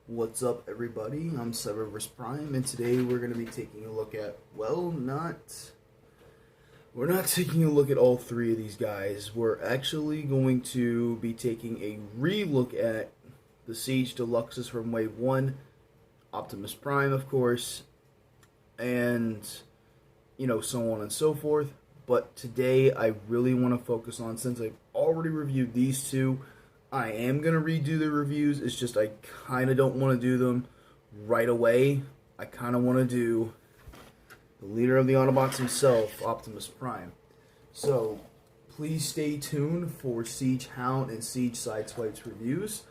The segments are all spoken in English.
What's up, everybody? I'm Cyberverse Prime, and today we're going to be taking a look at, we're not taking a look at all three of these guys. We're actually going to be taking a re-look at the Siege Deluxes from Wave 1, Optimus Prime, of course, and, so on and so forth. But today, I really want to focus on, since I've already reviewed these two, I am going to redo the reviews. It's just I kind of don't want to do them right away. I kind of want to do the leader of the Autobots himself, Optimus Prime. So, please stay tuned for Siege Hound and Siege Sideswipes reviews.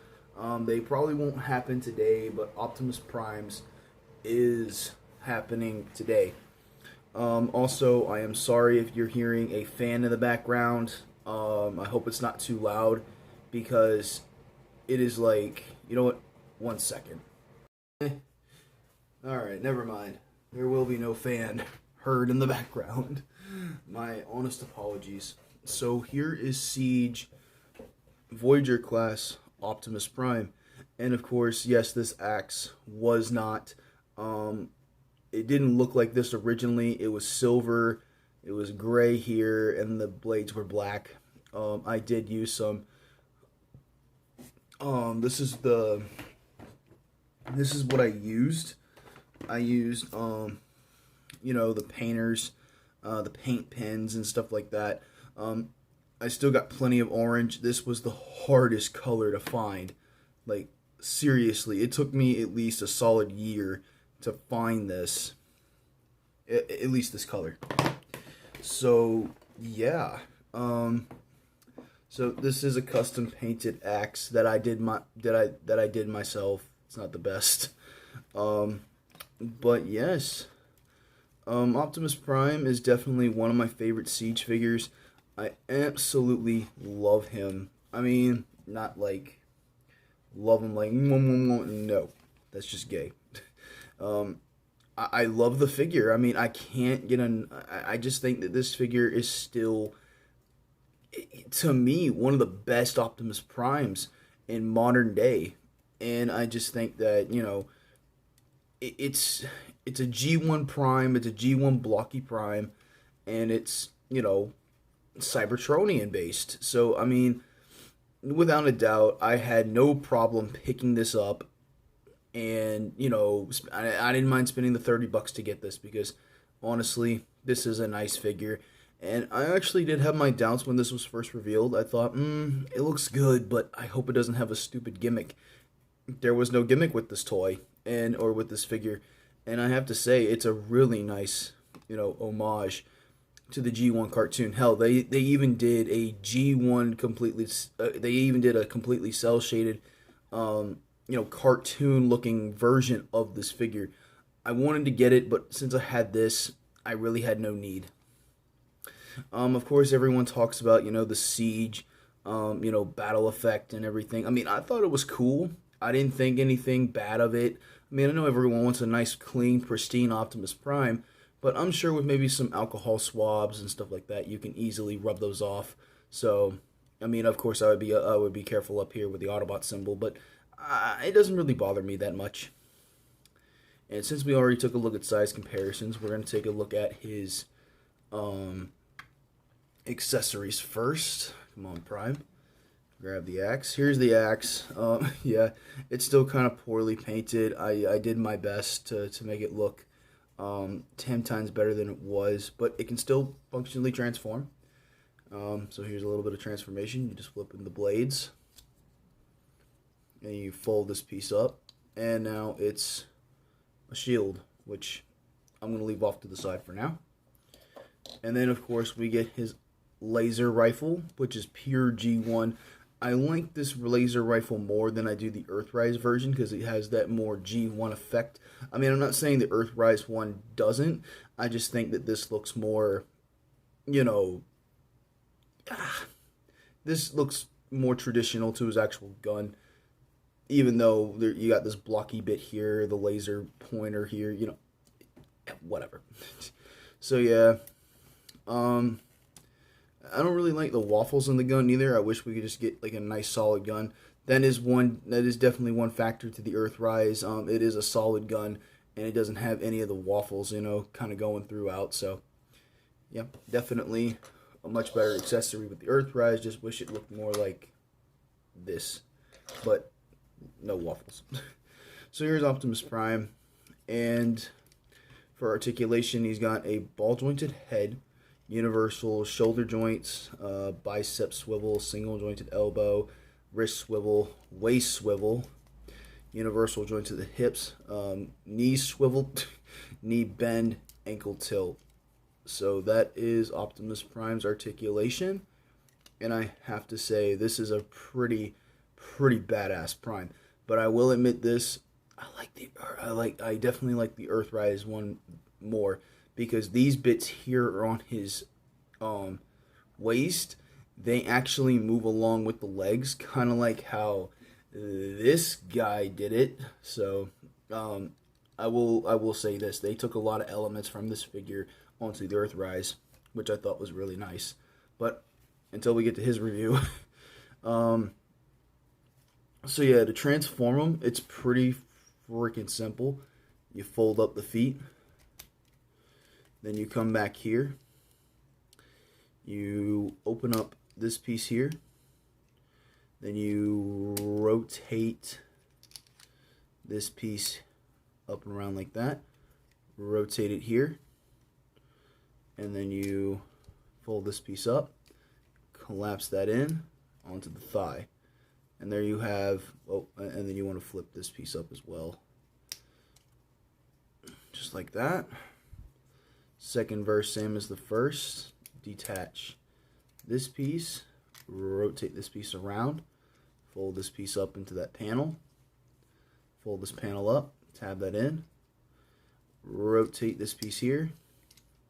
They probably won't happen today, but Optimus Prime's is happening today. Also, I am sorry if you're hearing a fan in the background. I hope it's not too loud, because it is like, you know what? 1 second. Alright, never mind. There will be no fan heard in the background. My honest apologies. So here is Siege Voyager class Optimus Prime. And of course, yes, this axe was not, it didn't look like this originally. It was silver, it was gray here, and the blades were black. I did use some this is what I used. I used the painters, the paint pens and stuff like that. I still got plenty of orange. This was the hardest color to find. Like, seriously, it took me at least a solid year to find this. At least this color. So yeah. So this is a custom painted axe that I did myself. It's not the best, but yes, Optimus Prime is definitely one of my favorite Siege figures. I absolutely love him. I mean, not like love him like no, that's just gay. I love the figure. I mean, I can't get I just think that this figure is still, to me, one of the best Optimus Primes in modern day. And I just think that, it's a G1 Prime, it's a G1 blocky Prime, and it's, Cybertronian based. So, I mean, without a doubt, I had no problem picking this up. And, I didn't mind spending the $30 to get this, because honestly, this is a nice figure. And I actually did have my doubts when this was first revealed. I thought, it looks good, but I hope it doesn't have a stupid gimmick. There was no gimmick with this toy, or with this figure. And I have to say, it's a really nice, homage to the G1 cartoon. Hell, they even did a G1 completely, they even did a completely cel-shaded, cartoon-looking version of this figure. I wanted to get it, but since I had this, I really had no need. Of course, everyone talks about, the Siege, battle effect and everything. I mean, I thought it was cool. I didn't think anything bad of it. I mean, I know everyone wants a nice, clean, pristine Optimus Prime, but I'm sure with maybe some alcohol swabs and stuff like that, you can easily rub those off. So, I mean, of course, I would be careful up here with the Autobot symbol, but it doesn't really bother me that much. And since we already took a look at size comparisons, we're going to take a look at his accessories first. Come on, Prime. Grab the axe. Here's the axe. Yeah, it's still kind of poorly painted. I did my best to make it look 10 times better than it was, but it can still functionally transform. So here's a little bit of transformation. You just flip in the blades, and you fold this piece up, and now it's a shield, which I'm going to leave off to the side for now. And then, of course, we get his laser rifle, which is pure G1. I like this laser rifle more than I do the Earthrise version, because it has that more G1 effect. I mean, I'm not saying the Earthrise one doesn't. I just think that this looks more, this looks more traditional to his actual gun. Even though you got this blocky bit here, the laser pointer here, whatever. So yeah, I don't really like the waffles in the gun either. I wish we could just get like a nice solid gun. that is definitely one factor to the Earthrise. It is a solid gun, and it doesn't have any of the waffles, kind of going throughout. So, yeah, definitely a much better accessory with the Earthrise. Just wish it looked more like this, but no waffles. So here's Optimus Prime, and for articulation, he's got a ball jointed head, universal shoulder joints, bicep swivel, single jointed elbow, wrist swivel, waist swivel, universal joint to the hips, knee swivel, knee bend, ankle tilt. So that is Optimus Prime's articulation, and I have to say this is a pretty badass Prime. But I will admit this, I definitely like the Earthrise one more, because these bits here are on his waist. They actually move along with the legs, kind of like how this guy did it. So I will say this: they took a lot of elements from this figure onto the Earthrise, which I thought was really nice. But until we get to his review, so yeah, to transform him, it's pretty freaking simple. You fold up the feet, then you come back here, you open up this piece here, then you rotate this piece up and around like that, rotate it here, and then you fold this piece up, collapse that in onto the thigh, and there you have, and then you want to flip this piece up as well, just like that. Second verse, same as the first. Detach this piece, rotate this piece around, fold this piece up into that panel, fold this panel up, tab that in, rotate this piece here,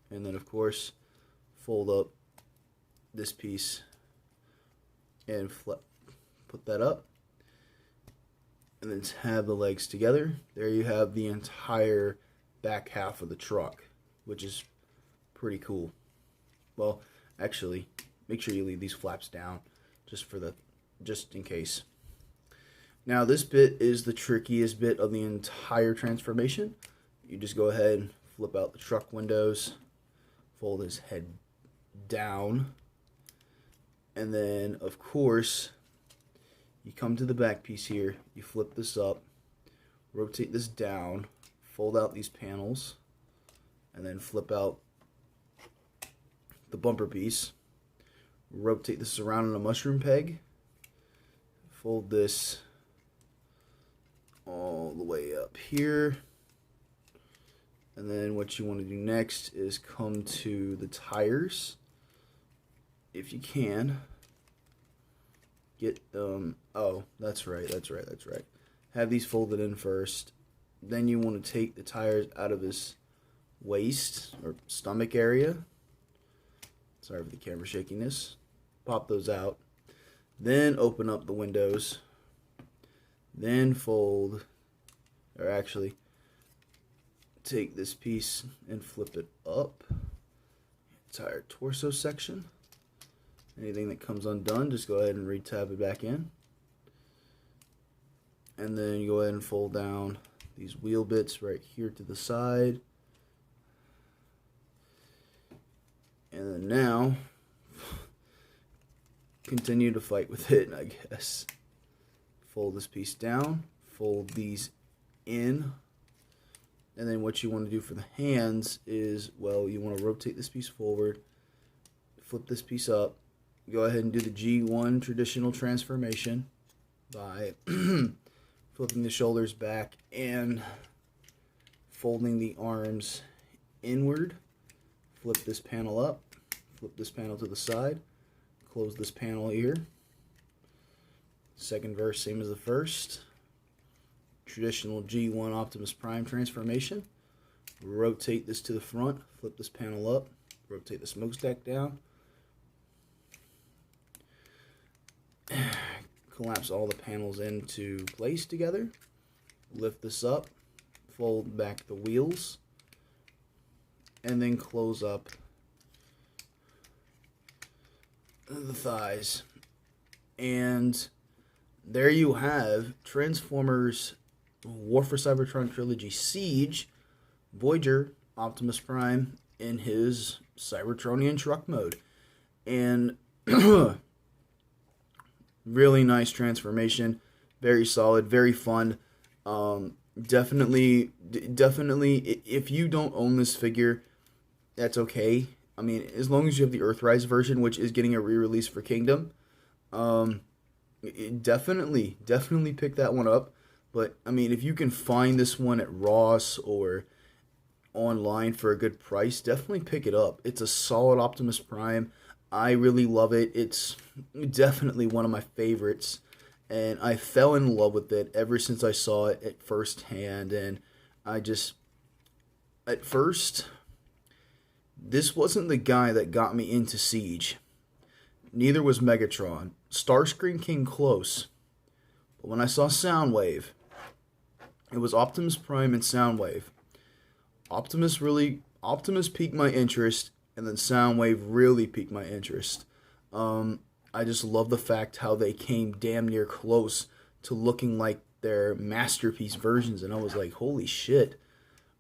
and then of course fold up this piece and flip, put that up, and then tab the legs together. There you have the entire back half of the truck, which is pretty cool. Well, actually, make sure you leave these flaps down just in case. Now this bit is the trickiest bit of the entire transformation. You just go ahead and flip out the truck windows, fold his head down, and then of course you come to the back piece here, you flip this up, rotate this down, fold out these panels, and then flip out the bumper piece, rotate this around in a mushroom peg, fold this all the way up here, and then what you want to do next is come to the tires, if you can, get them, that's right, have these folded in first. Then you want to take the tires out of his waist or stomach area. Sorry for the camera shakiness. Pop those out. Then open up the windows. Then fold, or actually take this piece and flip it up. Entire torso section. Anything that comes undone, just go ahead and re-tab it back in. And then you go ahead and fold down these wheel bits right here to the side. And then now, continue to fight with it, I guess. Fold this piece down, fold these in, and then what you want to do for the hands is, well, you want to rotate this piece forward, flip this piece up, go ahead and do the G1 traditional transformation by flipping the shoulders back and folding the arms inward. Flip this panel up, flip this panel to the side, close this panel here. Second verse, same as the first. Traditional G1 Optimus Prime transformation. Rotate this to the front, flip this panel up, rotate the smokestack down. Collapse all the panels into place together. Lift this up, fold back the wheels, and then close up the thighs. And there you have Transformers War for Cybertron Trilogy Siege Voyager Optimus Prime in his Cybertronian truck mode. And really nice transformation, very solid, very fun. Definitely, if you don't own this figure, that's okay. I mean, as long as you have the Earthrise version, which is getting a re-release for Kingdom, definitely pick that one up. But I mean, if you can find this one at Ross or online for a good price, definitely pick it up. It's a solid Optimus Prime. I really love it. It's definitely one of my favorites, and I fell in love with it ever since I saw it at first hand. And at first, this wasn't the guy that got me into Siege. Neither was Megatron. Starscream came close, but when I saw Soundwave, it was Optimus Prime and Soundwave. Optimus piqued my interest, and then Soundwave really piqued my interest. I just love the fact how they came damn near close to looking like their masterpiece versions, and I was like, holy shit.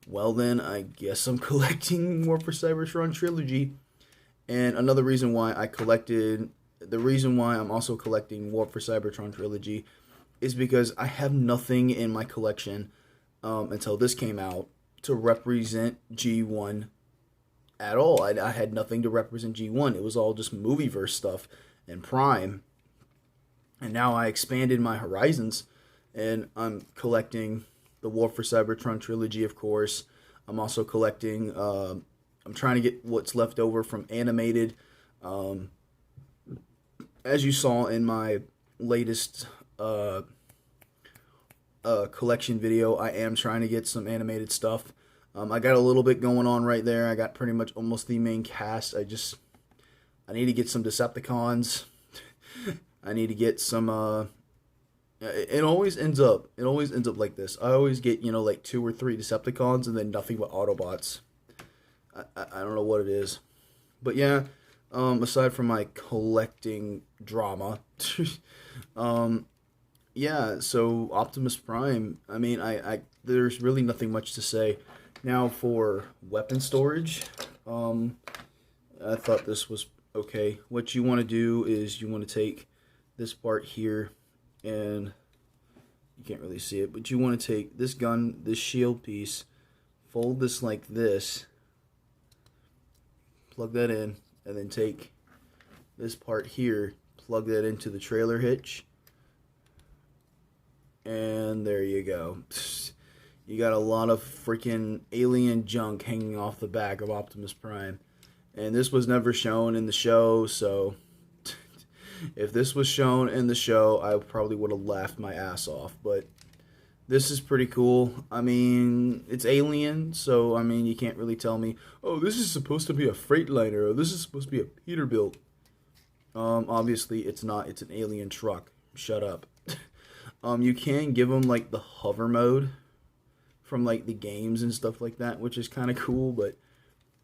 Well then, I guess I'm collecting more for Cybertron Trilogy. And another reason why the reason why I'm also collecting War for Cybertron Trilogy is because I have nothing in my collection until this came out to represent G1 at all. I had nothing to represent G1. It was all just Movieverse stuff and Prime. And now I expanded my horizons, and I'm collecting the War for Cybertron Trilogy, of course. I'm also collecting, I'm trying to get what's left over from animated. As you saw in my latest collection video, I am trying to get some animated stuff. I got a little bit going on right there. I got pretty much almost the main cast. I need to get some Decepticons. I need to get some, it always ends up like this. I always get, like 2 or 3 Decepticons and then nothing but Autobots. I don't know what it is. But yeah, aside from my collecting drama, yeah, so Optimus Prime, I mean, there's really nothing much to say. Now for weapon storage, I thought this was okay. What you want to do is you want to take this part here, and you can't really see it, but you want to take this gun, this shield piece, fold this like this, plug that in, and then take this part here, plug that into the trailer hitch, and there you go. You got a lot of freaking alien junk hanging off the back of Optimus Prime. And this was never shown in the show, so if this was shown in the show, I probably would have laughed my ass off. But this is pretty cool. I mean, it's alien, so I mean, you can't really tell me, oh, this is supposed to be a Freightliner, or this is supposed to be a Peterbilt. Obviously, it's not. It's an alien truck. Shut up. You can give them, like, the hover mode from, like, the games and stuff like that, which is kind of cool, but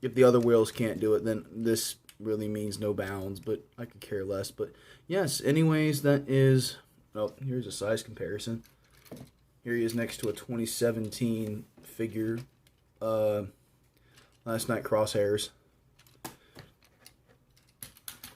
if the other wheels can't do it, then this really means no bounds, but I could care less. But yes, anyways, that is, oh, here's a size comparison. Here he is next to a 2017 figure, Last Night Crosshairs.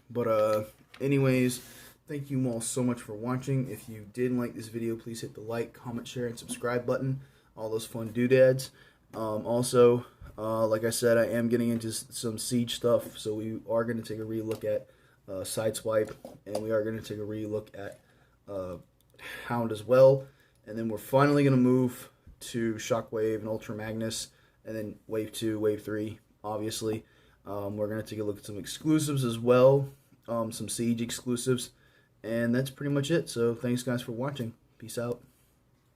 But anyways, thank you all so much for watching. If you did like this video, please hit the like, comment, share, and subscribe button. All those fun doodads. Also, like I said, I am getting into some Siege stuff, so we are going to take a re-look at Sideswipe, and we are going to take a re-look at Hound as well. And then we're finally going to move to Shockwave and Ultra Magnus, and then Wave 2, Wave 3, obviously. We're going to take a look at some exclusives as well, some Siege exclusives, and that's pretty much it. So thanks guys for watching. Peace out.